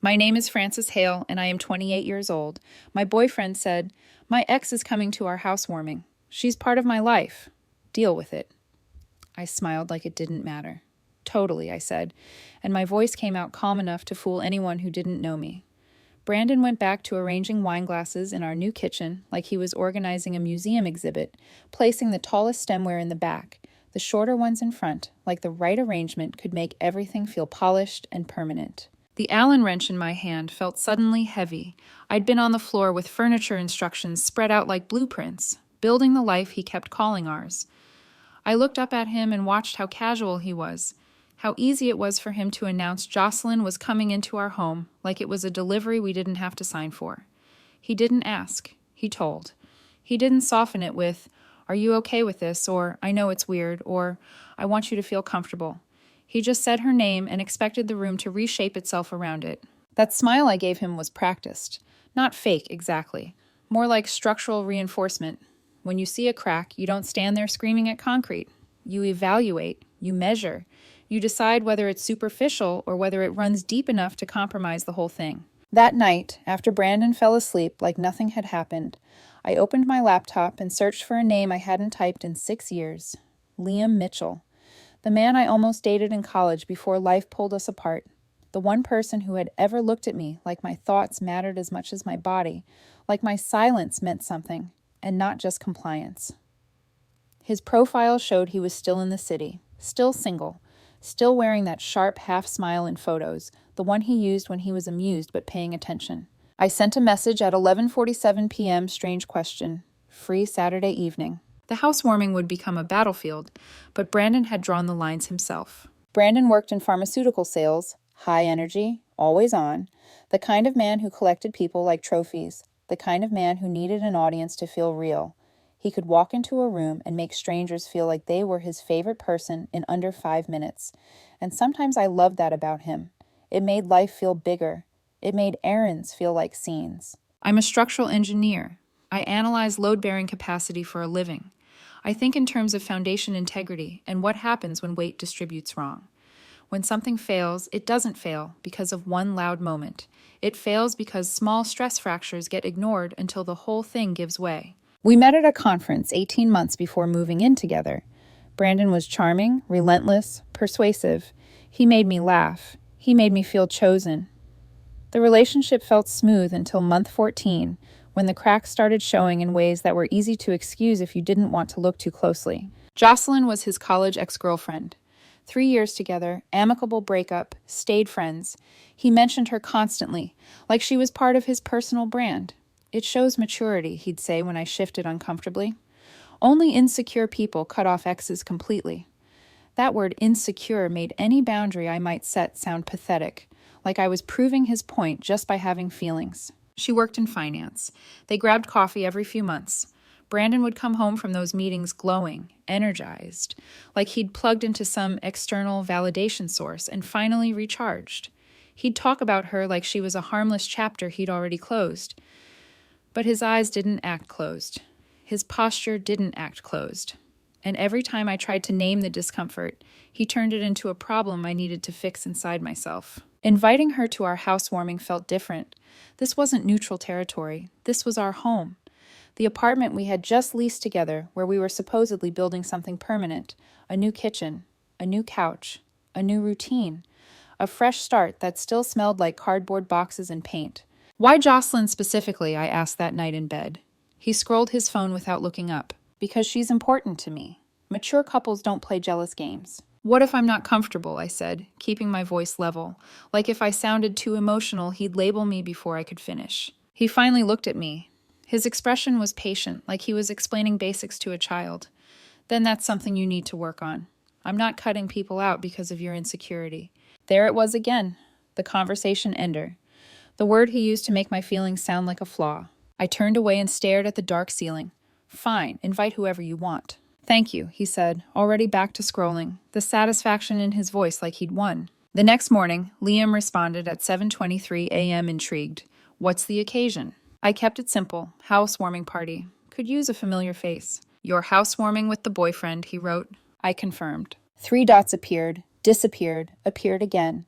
My name is Frances Hale, and I am 28 years old. My boyfriend said, "My ex is coming to our housewarming. She's part of my life. Deal with it." I smiled like it didn't matter. "Totally," I said, and my voice came out calm enough to fool anyone who didn't know me. Brandon went back to arranging wine glasses in our new kitchen like he was organizing a museum exhibit, placing the tallest stemware in the back, the shorter ones in front, like the right arrangement could make everything feel polished and permanent. The Allen wrench in my hand felt suddenly heavy. I'd been on the floor with furniture instructions spread out like blueprints, building the life he kept calling ours. I looked up at him and watched how casual he was, how easy it was for him to announce Jocelyn was coming into our home like it was a delivery we didn't have to sign for. He didn't ask, he told. He didn't soften it with, "Are you okay with this?" or "I know it's weird," or "I want you to feel comfortable." He just said her name and expected the room to reshape itself around it. That smile I gave him was practiced, not fake exactly, more like structural reinforcement. When you see a crack, you don't stand there screaming at concrete. You evaluate, you measure, you decide whether it's superficial or whether it runs deep enough to compromise the whole thing. That night, after Brandon fell asleep like nothing had happened, I opened my laptop and searched for a name I hadn't typed in 6 years. Liam Mitchell. The man I almost dated in college before life pulled us apart. The one person who had ever looked at me like my thoughts mattered as much as my body, like my silence meant something, and not just compliance. His profile showed he was still in the city, still single, still wearing that sharp half smile in photos, the one he used when he was amused but paying attention. I sent a message at 11:47 p.m. Strange question. Free Saturday evening. The housewarming would become a battlefield, but Brandon had drawn the lines himself. Brandon worked in pharmaceutical sales, high energy, always on, the kind of man who collected people like trophies, the kind of man who needed an audience to feel real. He could walk into a room and make strangers feel like they were his favorite person in under 5 minutes. And sometimes I loved that about him. It made life feel bigger. It made errands feel like scenes. I'm a structural engineer. I analyze load-bearing capacity for a living. I think in terms of foundation integrity and what happens when weight distributes wrong. When something fails, it doesn't fail because of one loud moment. It fails because small stress fractures get ignored until the whole thing gives way. We met at a conference 18 months before moving in together. Brandon was charming, relentless, persuasive. He made me laugh. He made me feel chosen. The relationship felt smooth until month 14, when the cracks started showing in ways that were easy to excuse if you didn't want to look too closely. Jocelyn was his college ex-girlfriend. 3 years together, amicable breakup, stayed friends. He mentioned her constantly, like she was part of his personal brand. "It shows maturity," he'd say when I shifted uncomfortably. Only insecure people cut off exes completely. That word insecure made any boundary I might set sound pathetic, like I was proving his point just by having feelings. She worked in finance. They grabbed coffee every few months. Brandon would come home from those meetings glowing, energized, like he'd plugged into some external validation source and finally recharged. He'd talk about her like she was a harmless chapter he'd already closed. But his eyes didn't act closed. His posture didn't act closed. And every time I tried to name the discomfort, he turned it into a problem I needed to fix inside myself. Inviting her to our housewarming felt different. This wasn't neutral territory. This was our home. The apartment we had just leased together, where we were supposedly building something permanent, a new kitchen, a new couch, a new routine, a fresh start that still smelled like cardboard boxes and paint. "Why Jocelyn specifically?" I asked that night in bed. He scrolled his phone without looking up. "Because she's important to me. Mature couples don't play jealous games." "What if I'm not comfortable?" I said, keeping my voice level. Like if I sounded too emotional, he'd label me before I could finish. He finally looked at me. His expression was patient, like he was explaining basics to a child. "Then that's something you need to work on. I'm not cutting people out because of your insecurity." There it was again, the conversation ender. The word he used to make my feelings sound like a flaw. I turned away and stared at the dark ceiling. "Fine, invite whoever you want." "Thank you," he said, already back to scrolling, the satisfaction in his voice like he'd won. The next morning, Liam responded at 7:23 a.m. intrigued. "What's the occasion?" I kept it simple. Housewarming party. Could use a familiar face. "You're housewarming with the boyfriend," he wrote. I confirmed. 3 dots appeared, disappeared, appeared again.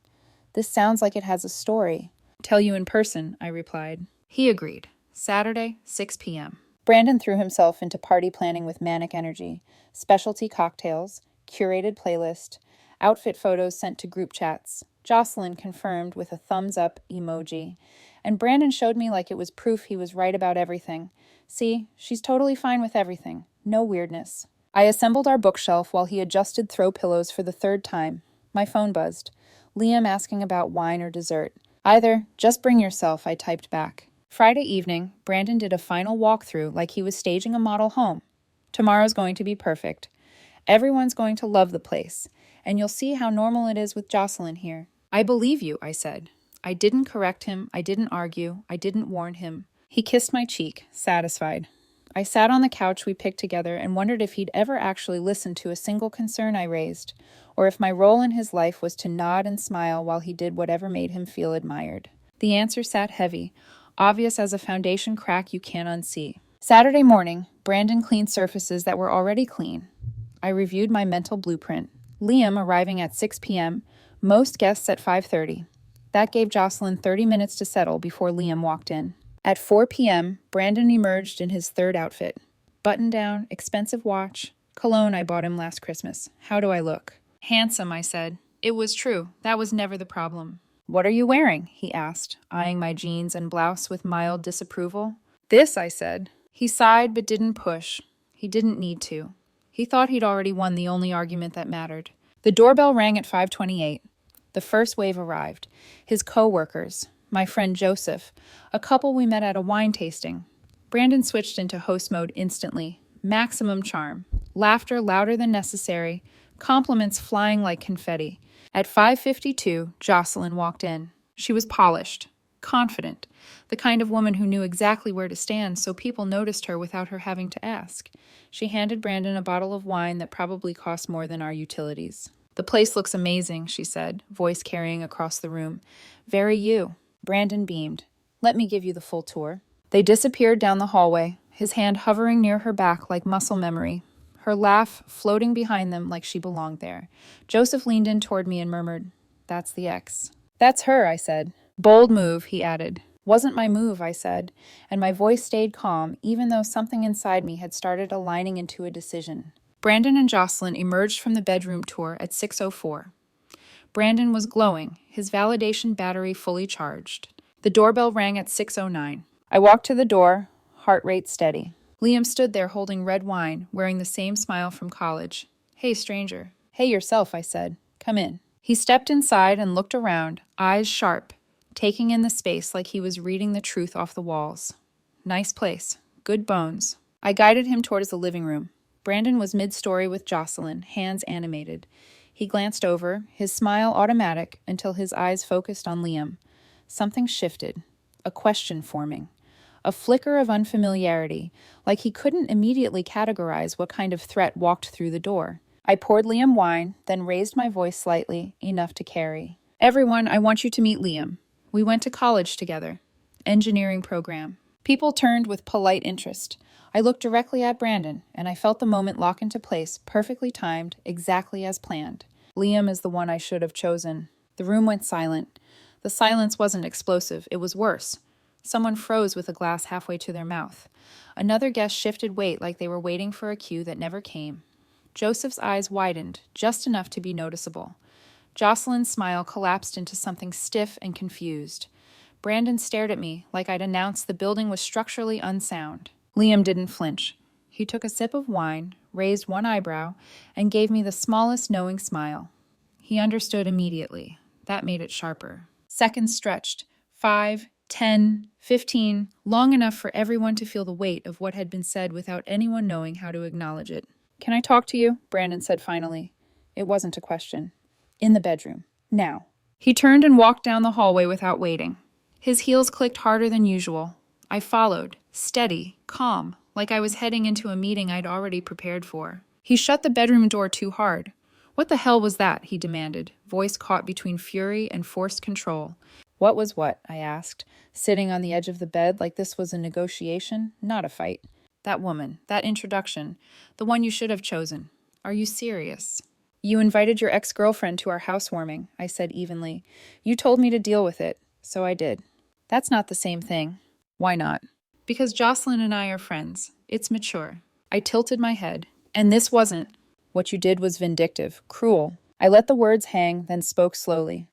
This sounds like it has a story. Tell you in person, I replied. He agreed. Saturday, 6 p.m. Brandon threw himself into party planning with manic energy, specialty cocktails, curated playlist, outfit photos sent to group chats. Jocelyn confirmed with a thumbs up emoji, and Brandon showed me like it was proof he was right about everything. See, she's totally fine with everything. No weirdness. I assembled our bookshelf while he adjusted throw pillows for the third time. My phone buzzed. Liam asking about wine or dessert. Either, just bring yourself, I typed back. Friday evening, Brandon did a final walkthrough like he was staging a model home. Tomorrow's going to be perfect. Everyone's going to love the place, and you'll see how normal it is with Jocelyn here. I believe you, I said. I didn't correct him, I didn't argue, I didn't warn him. He kissed my cheek, satisfied. I sat on the couch we picked together and wondered if he'd ever actually listened to a single concern I raised, or if my role in his life was to nod and smile while he did whatever made him feel admired. The answer sat heavy, obvious as a foundation crack you can't unsee. Saturday morning, Brandon cleaned surfaces that were already clean. I reviewed my mental blueprint. Liam arriving at 6 p.m., most guests at 5:30. That gave Jocelyn 30 minutes to settle before Liam walked in. At 4 p.m., Brandon emerged in his third outfit. Button-down, expensive watch, cologne I bought him last Christmas. How do I look? Handsome, I said. It was true. That was never the problem. What are you wearing? He asked, eyeing my jeans and blouse with mild disapproval. This, I said. He sighed but didn't push. He didn't need to. He thought he'd already won the only argument that mattered. The doorbell rang at 5:28. The first wave arrived. His co-workers, my friend Joseph, a couple we met at a wine tasting. Brandon switched into host mode instantly. Maximum charm. Laughter louder than necessary. Compliments flying like confetti. At 5:52, Jocelyn walked in. She was polished, confident, the kind of woman who knew exactly where to stand so people noticed her without her having to ask. She handed Brandon a bottle of wine that probably cost more than our utilities. The place looks amazing, she said, voice carrying across the room. Very you. Brandon beamed. Let me give you the full tour. They disappeared down the hallway, his hand hovering near her back like muscle memory, her laugh floating behind them like she belonged there. Joseph leaned in toward me and murmured, That's the ex. That's her, I said. Bold move, he added. Wasn't my move, I said, and my voice stayed calm, even though something inside me had started aligning into a decision. Brandon and Jocelyn emerged from the bedroom tour at 6:04. Brandon was glowing, his validation battery fully charged. The doorbell rang at 6:09. I walked to the door, heart rate steady. Liam stood there holding red wine, wearing the same smile from college. Hey, stranger. Hey, yourself, I said. Come in. He stepped inside and looked around, eyes sharp, taking in the space like he was reading the truth off the walls. Nice place. Good bones. I guided him towards the living room. Brandon was mid-story with Jocelyn, hands animated. He glanced over, his smile automatic, until his eyes focused on Liam. Something shifted. A question forming. A flicker of unfamiliarity, like he couldn't immediately categorize what kind of threat walked through the door. I poured Liam wine, then raised my voice slightly, enough to carry. Everyone, I want you to meet Liam. We went to college together. Engineering program. People turned with polite interest. I looked directly at Brandon, and I felt the moment lock into place, perfectly timed, exactly as planned. Liam is the one I should have chosen. The room went silent. The silence wasn't explosive, it was worse. Someone froze with a glass halfway to their mouth. Another guest shifted weight like they were waiting for a cue that never came. Joseph's eyes widened, just enough to be noticeable. Jocelyn's smile collapsed into something stiff and confused. Brandon stared at me like I'd announced the building was structurally unsound. Liam didn't flinch. He took a sip of wine, raised one eyebrow, and gave me the smallest knowing smile. He understood immediately. That made it sharper. Seconds stretched. 5, 10, 15, long enough for everyone to feel the weight of what had been said without anyone knowing how to acknowledge it. Can I talk to you? Brandon said finally. It wasn't a question. In the bedroom. Now. He turned and walked down the hallway without waiting. His heels clicked harder than usual. I followed, steady, calm, like I was heading into a meeting I'd already prepared for. He shut the bedroom door too hard. What the hell was that? He demanded, voice caught between fury and forced control. What was what? I asked, sitting on the edge of the bed like this was a negotiation, not a fight. That woman, that introduction, the one you should have chosen. Are you serious? You invited your ex-girlfriend to our housewarming, I said evenly. You told me to deal with it, so I did. That's not the same thing. Why not? Because Jocelyn and I are friends. It's mature. I tilted my head. And this wasn't. What you did was vindictive, cruel. I let the words hang, then spoke slowly.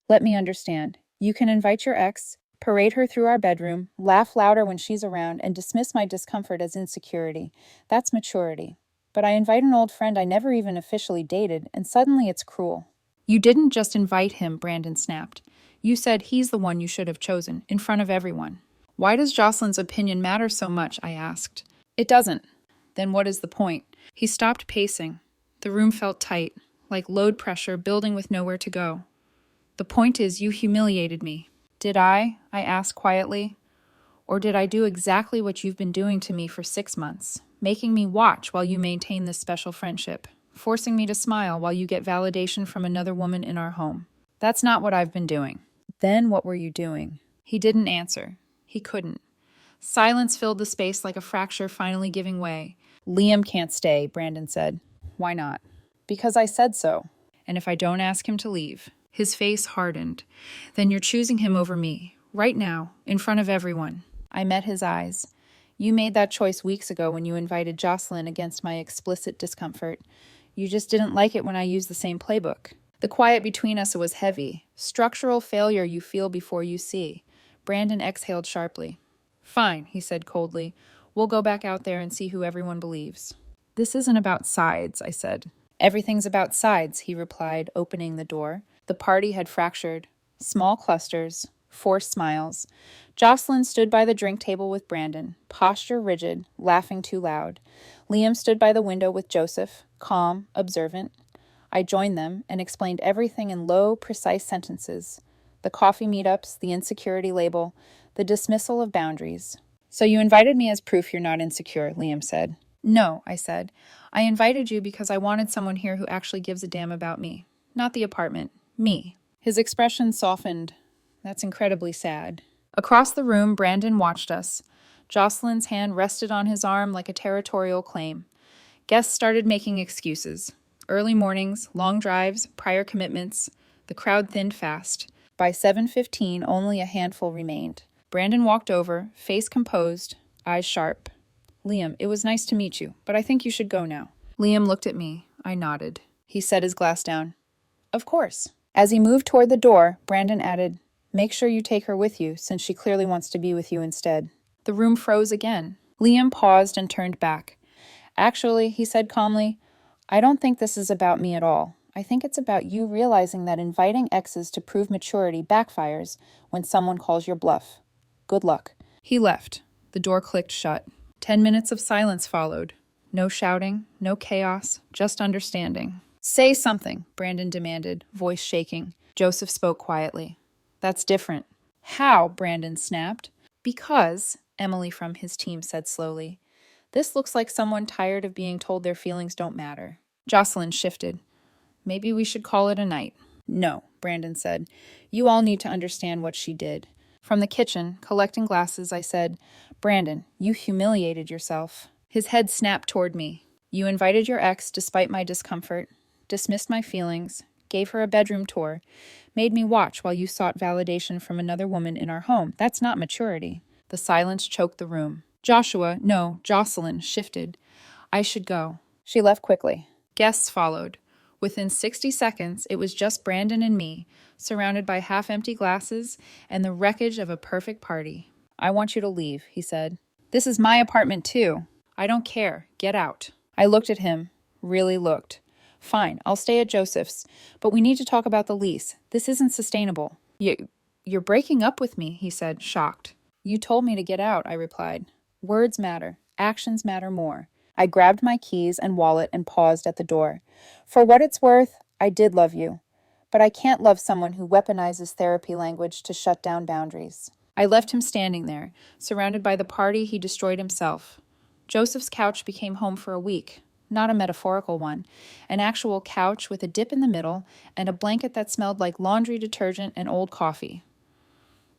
Let me understand. You can invite your ex, parade her through our bedroom, laugh louder when she's around, and dismiss my discomfort as insecurity. That's maturity. But I invite an old friend I never even officially dated, and suddenly it's cruel. You didn't just invite him, Brandon snapped. You said he's the one you should have chosen, in front of everyone. Why does Jocelyn's opinion matter so much? I asked. It doesn't. Then what is the point? He stopped pacing. The room felt tight, like load pressure building with nowhere to go. The point is, you humiliated me. Did I asked quietly. Or did I do exactly what you've been doing to me for 6 months, making me watch while you maintain this special friendship, forcing me to smile while you get validation from another woman in our home? That's not what I've been doing. Then what were you doing? He didn't answer. He couldn't. Silence filled the space like a fracture finally giving way. Liam can't stay, Brandon said. Why not? Because I said so. And if I don't ask him to leave? His face hardened. Then you're choosing him over me, right now, in front of everyone. I met his eyes. You made that choice weeks ago when you invited Jocelyn against my explicit discomfort. You just didn't like it when I used the same playbook. The quiet between us was heavy. Structural failure you feel before you see. Brandon exhaled sharply. Fine, he said coldly. We'll go back out there and see who everyone believes. This isn't about sides, I said. Everything's about sides, he replied, opening the door. The party had fractured. Small clusters, forced smiles. Jocelyn stood by the drink table with Brandon, posture rigid, laughing too loud. Liam stood by the window with Joseph, calm, observant. I joined them and explained everything in low, precise sentences. The coffee meetups, the insecurity label, the dismissal of boundaries. So you invited me as proof you're not insecure, Liam said. No, I said. I invited you because I wanted someone here who actually gives a damn about me. Not the apartment. Me. His expression softened. That's incredibly sad. Across the room, Brandon watched us. Jocelyn's hand rested on his arm like a territorial claim. Guests started making excuses. Early mornings, long drives, prior commitments. The crowd thinned fast. By 7:15, only a handful remained. Brandon walked over, face composed, eyes sharp. Liam, it was nice to meet you, but I think you should go now. Liam looked at me. I nodded. He set his glass down. Of course. As he moved toward the door, Brandon added, make sure you take her with you, since she clearly wants to be with you instead. The room froze again. Liam paused and turned back. Actually, he said calmly, I don't think this is about me at all. I think it's about you realizing that inviting exes to prove maturity backfires when someone calls your bluff. Good luck. He left. The door clicked shut. 10 minutes of silence followed. No shouting, no chaos, just understanding. Say something, Brandon demanded, voice shaking. Joseph spoke quietly. That's different. How? Brandon snapped. Because, Emily from his team said slowly, this looks like someone tired of being told their feelings don't matter. Jocelyn shifted. Maybe we should call it a night. No, Brandon said. You all need to understand what she did. From the kitchen, collecting glasses, I said, Brandon, you humiliated yourself. His head snapped toward me. You invited your ex despite my discomfort, dismissed my feelings, gave her a bedroom tour, made me watch while you sought validation from another woman in our home. That's not maturity. The silence choked the room. Jocelyn shifted. I should go. She left quickly. Guests followed. Within 60 seconds, it was just Brandon and me, surrounded by half-empty glasses and the wreckage of a perfect party. I want you to leave, he said. This is my apartment too. I don't care. Get out. I looked at him. Really looked. Fine, I'll stay at Joseph's, but we need to talk about the lease. This isn't sustainable. You're breaking up with me, he said, shocked. You told me to get out, I replied. Words matter. Actions matter more. I grabbed my keys and wallet and paused at the door. For what it's worth, I did love you. But I can't love someone who weaponizes therapy language to shut down boundaries. I left him standing there, surrounded by the party he destroyed himself. Joseph's couch became home for a week. Not a metaphorical one. An actual couch with a dip in the middle and a blanket that smelled like laundry detergent and old coffee.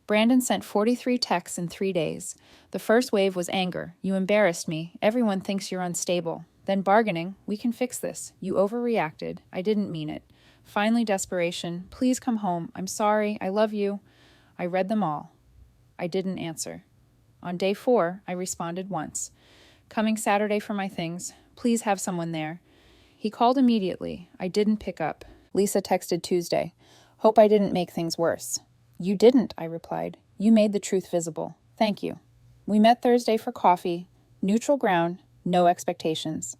Brandon sent 43 texts in 3 days. The first wave was anger. You embarrassed me. Everyone thinks you're unstable. Then bargaining. We can fix this. You overreacted. I didn't mean it. Finally, desperation. Please come home. I'm sorry. I love you. I read them all. I didn't answer. On day 4, I responded once. Coming Saturday for my things. Please have someone there. He called immediately. I didn't pick up. Lisa texted Tuesday. Hope I didn't make things worse. You didn't, I replied. You made the truth visible. Thank you. We met Thursday for coffee. Neutral ground, no expectations.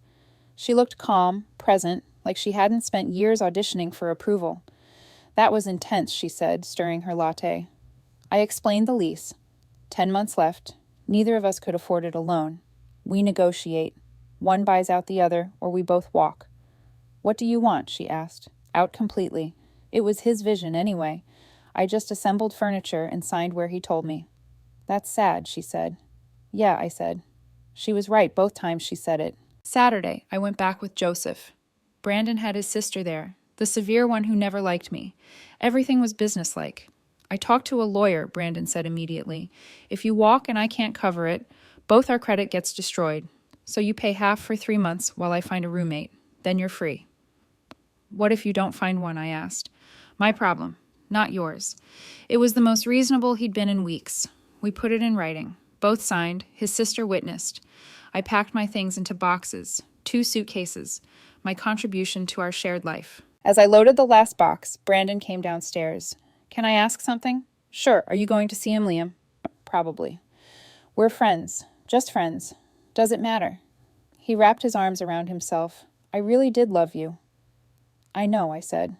She looked calm, present, like she hadn't spent years auditioning for approval. That was intense, she said, stirring her latte. I explained the lease. 10 months left. Neither of us could afford it alone. We negotiate. One buys out the other, or we both walk. What do you want? She asked. Out completely. It was his vision anyway. I just assembled furniture and signed where he told me. That's sad, she said. Yeah, I said. She was right both times she said it. Saturday, I went back with Joseph. Brandon had his sister there, the severe one who never liked me. Everything was businesslike. I talked to a lawyer, Brandon said immediately. If you walk and I can't cover it, both our credit gets destroyed. So you pay half for 3 months while I find a roommate. Then you're free. What if you don't find one? I asked. My problem, not yours. It was the most reasonable he'd been in weeks. We put it in writing. Both signed. His sister witnessed. I packed my things into boxes, 2 suitcases, my contribution to our shared life. As I loaded the last box, Brandon came downstairs. Can I ask something? Sure. Are you going to see him, Liam? Probably. We're friends. Just friends. Does it matter? He wrapped his arms around himself. I really did love you. I know, I said.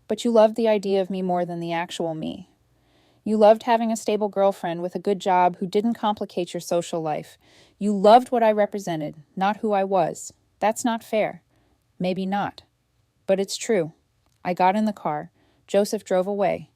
But you loved the idea of me more than the actual me. You loved having a stable girlfriend with a good job who didn't complicate your social life. You loved what I represented, not who I was. That's not fair. Maybe not. But it's true. I got in the car. Joseph drove away.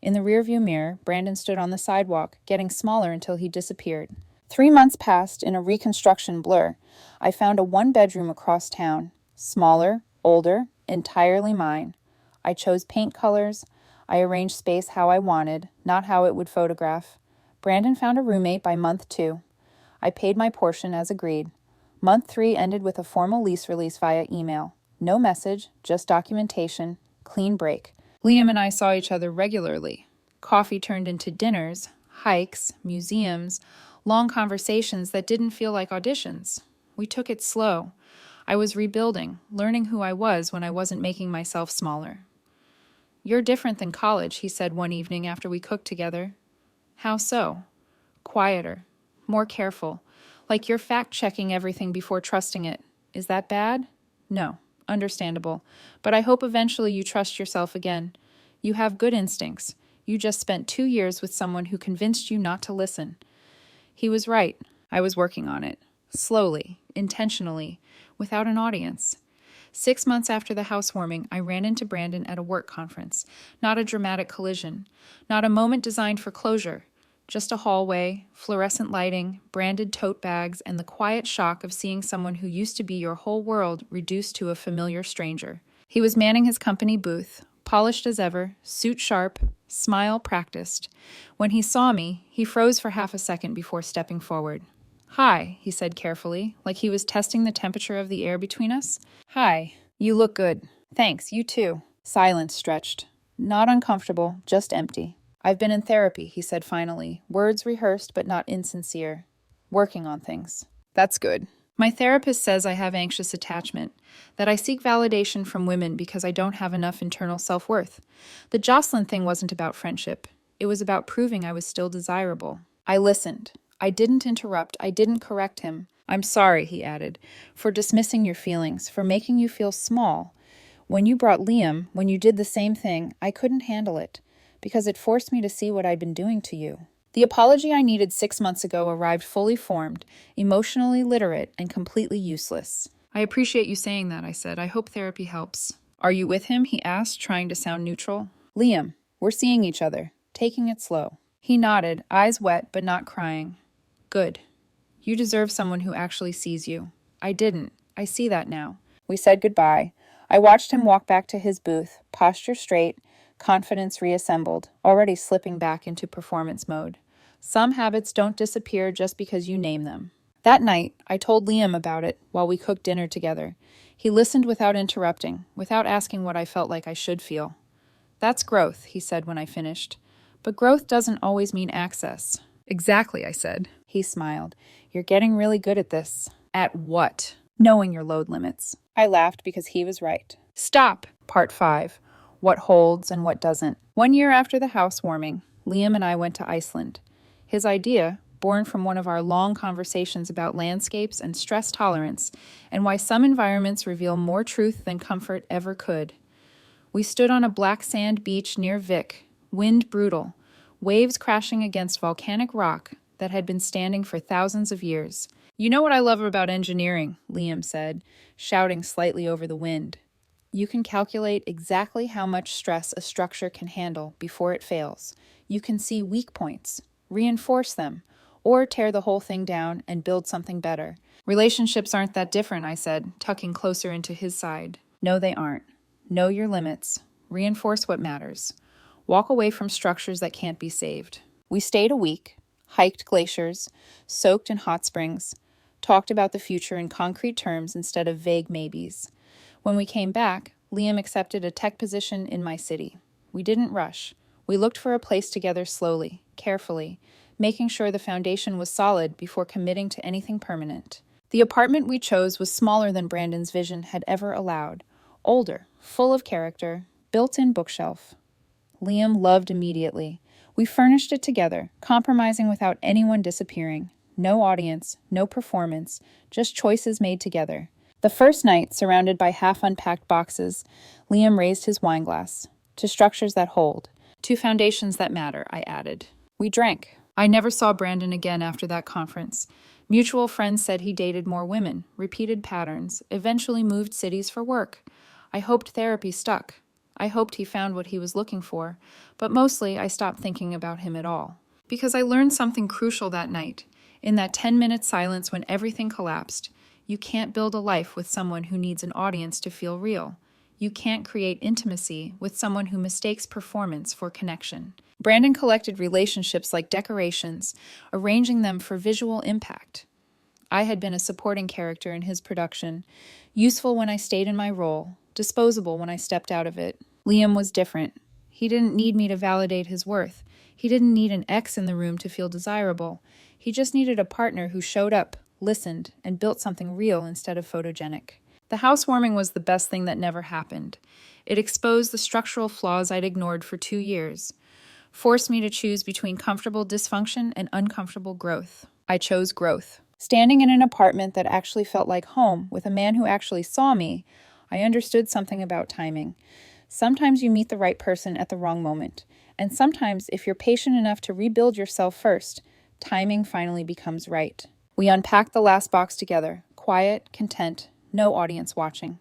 In the rearview mirror, Brandon stood on the sidewalk, getting smaller until he disappeared. 3 months passed in a reconstruction blur. I found a 1-bedroom across town. Smaller, older, entirely mine. I chose paint colors. I arranged space how I wanted, not how it would photograph. Brandon found a roommate by month 2. I paid my portion as agreed. Month 3 ended with a formal lease release via email. No message, just documentation, clean break. Liam and I saw each other regularly. Coffee turned into dinners, hikes, museums, long conversations that didn't feel like auditions. We took it slow. I was rebuilding, learning who I was when I wasn't making myself smaller. You're different than college, he said one evening after we cooked together. How so? Quieter, more careful, like you're fact-checking everything before trusting it. Is that bad? No. Understandable. But I hope eventually you trust yourself again. You have good instincts. You just spent 2 years with someone who convinced you not to listen. He was right. I was working on it. Slowly, intentionally, without an audience. 6 months after the housewarming, I ran into Brandon at a work conference. Not a dramatic collision. Not a moment designed for closure. Just a hallway, fluorescent lighting, branded tote bags, and the quiet shock of seeing someone who used to be your whole world reduced to a familiar stranger. He was manning his company booth, polished as ever, suit sharp, smile practiced. When he saw me, he froze for half a second before stepping forward. Hi, he said carefully, like he was testing the temperature of the air between us. Hi, you look good. Thanks, you too. Silence stretched. Not uncomfortable, just empty. I've been in therapy, he said finally, words rehearsed but not insincere. Working on things. That's good. My therapist says I have anxious attachment, that I seek validation from women because I don't have enough internal self-worth. The Jocelyn thing wasn't about friendship. It was about proving I was still desirable. I listened. I didn't interrupt. I didn't correct him. I'm sorry, he added, for dismissing your feelings, for making you feel small. When you brought Liam, when you did the same thing, I couldn't handle it, because it forced me to see what I'd been doing to you. The apology I needed 6 months ago arrived fully formed, emotionally literate, and completely useless. I appreciate you saying that, I said. I hope therapy helps. Are you with him? He asked, trying to sound neutral. Liam, we're seeing each other, taking it slow. He nodded, eyes wet but not crying. Good. You deserve someone who actually sees you. I didn't. I see that now. We said goodbye. I watched him walk back to his booth, posture straight, confidence reassembled, already slipping back into performance mode. Some habits don't disappear just because you name them. That night, I told Liam about it while we cooked dinner together. He listened without interrupting, without asking what I felt like I should feel. That's growth, he said when I finished. But growth doesn't always mean access. Exactly, I said. He smiled. You're getting really good at this. At what? Knowing your load limits. I laughed because he was right. Stop! Part 5. What holds and what doesn't. 1 year after the housewarming, Liam and I went to Iceland. His idea, born from one of our long conversations about landscapes and stress tolerance, and why some environments reveal more truth than comfort ever could. We stood on a black sand beach near Vik, wind brutal, waves crashing against volcanic rock that had been standing for thousands of years. You know what I love about engineering, Liam said, shouting slightly over the wind. You can calculate exactly how much stress a structure can handle before it fails. You can see weak points, reinforce them, or tear the whole thing down and build something better. Relationships aren't that different, I said, tucking closer into his side. No, they aren't. Know your limits. Reinforce what matters. Walk away from structures that can't be saved. We stayed a week, hiked glaciers, soaked in hot springs, talked about the future in concrete terms instead of vague maybes. When we came back, Liam accepted a tech position in my city. We didn't rush. We looked for a place together slowly, carefully, making sure the foundation was solid before committing to anything permanent. The apartment we chose was smaller than Brandon's vision had ever allowed. Older, full of character, built-in bookshelf. Liam loved immediately. We furnished it together, compromising without anyone disappearing. No audience, no performance, just choices made together. The first night, surrounded by half-unpacked boxes, Liam raised his wineglass. To structures that hold. To foundations that matter, I added. We drank. I never saw Brandon again after that conference. Mutual friends said he dated more women, repeated patterns, eventually moved cities for work. I hoped therapy stuck. I hoped he found what he was looking for, but mostly I stopped thinking about him at all. Because I learned something crucial that night. In that 10-minute silence when everything collapsed, you can't build a life with someone who needs an audience to feel real. You can't create intimacy with someone who mistakes performance for connection. Brandon collected relationships like decorations, arranging them for visual impact. I had been a supporting character in his production, useful when I stayed in my role, disposable when I stepped out of it. Liam was different. He didn't need me to validate his worth. He didn't need an ex in the room to feel desirable. He just needed a partner who showed up, listened, and built something real instead of photogenic. The housewarming was the best thing that never happened. It exposed the structural flaws I'd ignored for 2 years, forced me to choose between comfortable dysfunction and uncomfortable growth. I chose growth. Standing in an apartment that actually felt like home with a man who actually saw me, I understood something about timing. Sometimes you meet the right person at the wrong moment, and sometimes if you're patient enough to rebuild yourself first, timing finally becomes right. We unpacked the last box together, quiet, content, no audience watching.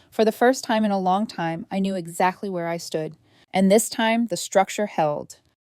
For the first time in a long time, I knew exactly where I stood, and this time the structure held.